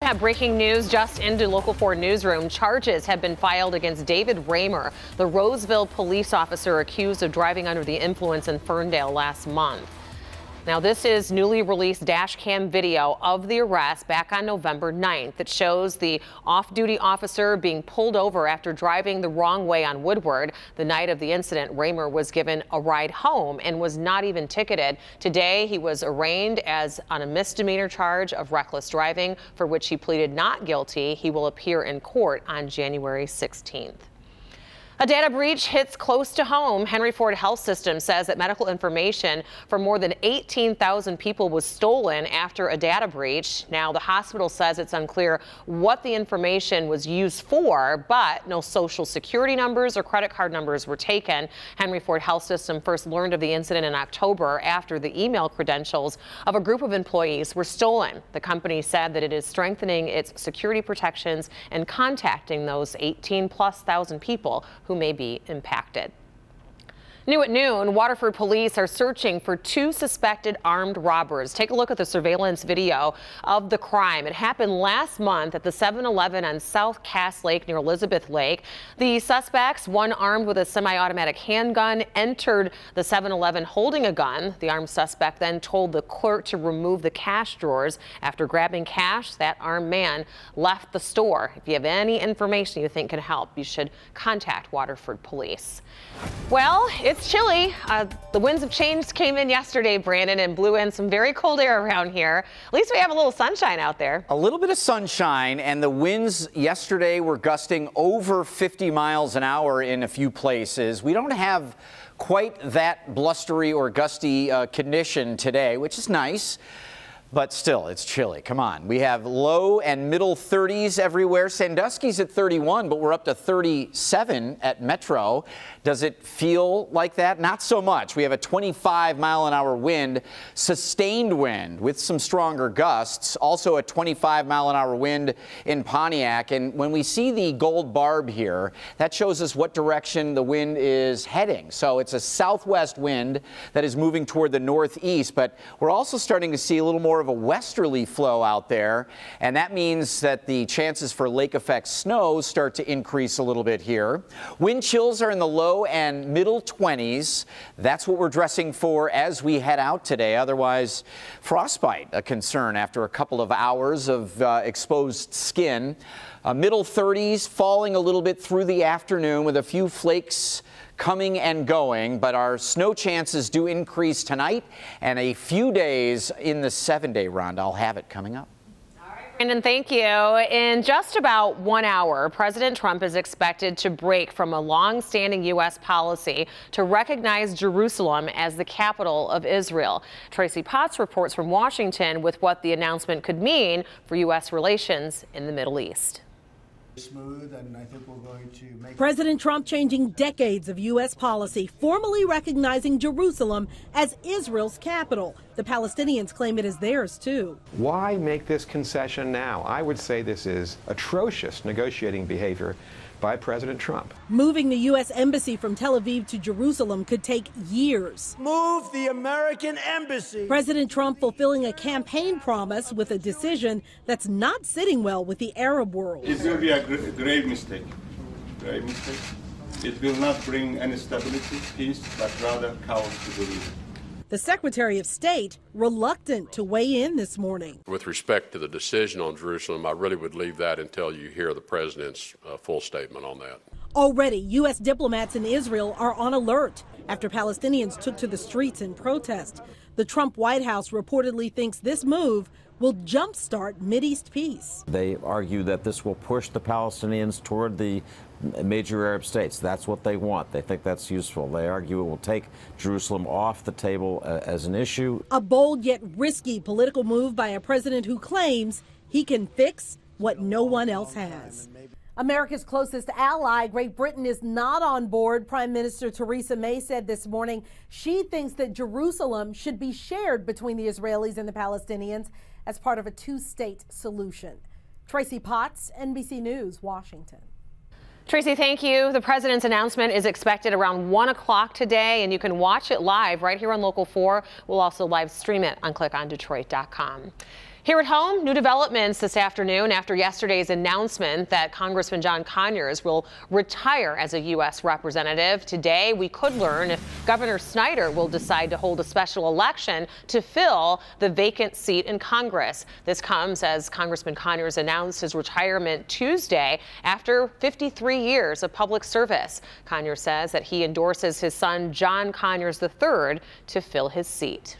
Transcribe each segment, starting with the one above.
Have breaking news just into Local 4 newsroom. Charges have been filed against David Raymer, the Roseville police officer accused of driving under the influence in Ferndale last month. Now, this is newly released dash cam video of the arrest back on November 9th. It shows the off-duty officer being pulled over after driving the wrong way on Woodward. The night of the incident, Raymer was given a ride home and was not even ticketed. Today, he was arraigned on a misdemeanor charge of reckless driving, for which he pleaded not guilty. He will appear in court on January 16th. A data breach hits close to home. Henry Ford Health System says that medical information for more than 18,000 people was stolen after a data breach. Now, the hospital says it's unclear what the information was used for, but no social security numbers or credit card numbers were taken. Henry Ford Health System first learned of the incident in October after the email credentials of a group of employees were stolen. The company said that it is strengthening its security protections and contacting those 18,000+ people who may be impacted. New at noon, Waterford police are searching for 2 suspected armed robbers. Take a look at the surveillance video of the crime. It happened last month at the 7-Eleven on South Cass Lake near Elizabeth Lake. The suspects, one armed with a semi-automatic handgun, entered the 7-Eleven holding a gun. The armed suspect then told the clerk to remove the cash drawers. After grabbing cash, that armed man left the store. If you have any information you think can help, you should contact Waterford police. Well, it's chilly. The winds of change came in yesterday, Brandon, and blew in some very cold air around here. At least we have a little sunshine out there. A little bit of sunshine, and the winds yesterday were gusting over 50 miles an hour in a few places. We don't have quite that blustery or gusty condition today, which is nice. But still, it's chilly. Come on. We have low and middle 30s everywhere. Sandusky's at 31, but we're up to 37 at Metro. Does it feel like that? Not so much. We have a 25-mile-an-hour wind, sustained wind with some stronger gusts. Also a 25-mile-an-hour wind in Pontiac. And when we see the gold barb here, that shows us what direction the wind is heading. So it's a southwest wind that is moving toward the northeast, but we're also starting to see a little more of a westerly flow out there, and that means that the chances for lake effect snow start to increase a little bit here. Wind chills are in the low and middle 20s. That's what we're dressing for as we head out today. Otherwise, frostbite a concern after a couple of hours of exposed skin. Middle 30s, falling a little bit through the afternoon with a few flakes coming and going, but our snow chances do increase tonight and a few days in the 7-day round. I'll have it coming up. All right, Brandon, thank you. In just about 1 hour, President Trump is expected to break from a long-standing U.S. policy to recognize Jerusalem as the capital of Israel. Tracy Potts reports from Washington with what the announcement could mean for U.S. relations in the Middle East. Smooth, and I think we're going to make President Trump changing decades of U.S. policy, formally recognizing Jerusalem as Israel's capital. The Palestinians claim it is theirs, too. Why make this concession now? I would say this is atrocious negotiating behavior by President Trump. Moving the U.S. embassy from Tel Aviv to Jerusalem could take years. move the American embassy. President Trump fulfilling a campaign promise with a decision that's not sitting well with the Arab world. It's going to be a grave mistake. Grave mistake. It will not bring any stability, peace, but rather chaos to the region. The Secretary of State reluctant to weigh in this morning. With respect to the decision on Jerusalem, I really would leave that until you hear the president's full statement on that. Already, U.S. diplomats in Israel are on alert after Palestinians took to the streets in protest. The Trump White House reportedly thinks this move will jumpstart Mideast peace. They argue that this will push the Palestinians toward the major Arab states. That's what they want. They think that's useful. They argue it will take Jerusalem off the table as an issue. A bold yet risky political move by a president who claims he can fix what no one else has. America's closest ally, Great Britain, is not on board. Prime Minister Theresa May said this morning she thinks that Jerusalem should be shared between the Israelis and the Palestinians as part of a two-state solution. Tracy Potts, NBC News, Washington. Tracy, thank you. The president's announcement is expected around 1 o'clock today, and you can watch it live right here on Local 4. We'll also live stream it on clickondetroit.com. Here at home, new developments this afternoon after yesterday's announcement that Congressman John Conyers will retire as a U.S. representative. Today, we could learn if Governor Snyder will decide to hold a special election to fill the vacant seat in Congress. This comes as Congressman Conyers announced his retirement Tuesday after 53 years of public service. Conyers says that he endorses his son, John Conyers III, to fill his seat.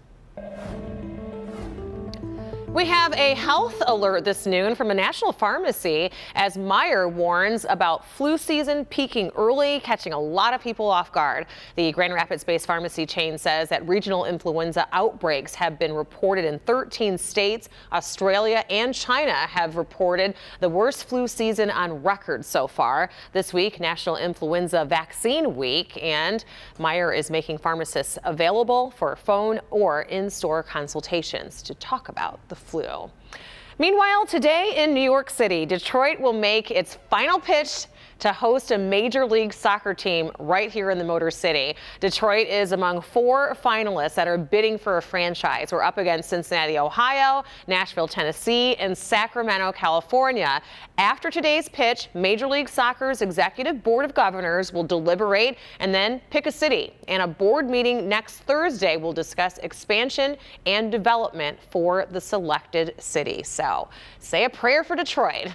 We have a health alert this noon from a national pharmacy as Meijer warns about flu season peaking early, catching a lot of people off guard. The Grand Rapids-based pharmacy chain says that regional influenza outbreaks have been reported in 13 states. Australia and China have reported the worst flu season on record so far. This week, National Influenza Vaccine Week, and Meijer is making pharmacists available for phone or in-store consultations to talk about the flu. Meanwhile, today in New York City, Detroit will make its final pitch to host a Major League Soccer team right here in the Motor City. Detroit is among 4 finalists that are bidding for a franchise. We're up against Cincinnati, Ohio, Nashville, Tennessee, and Sacramento, California. After today's pitch, Major League Soccer's Executive Board of Governors will deliberate and then pick a city. And a board meeting next Thursday will discuss expansion and development for the selected city. So say a prayer for Detroit.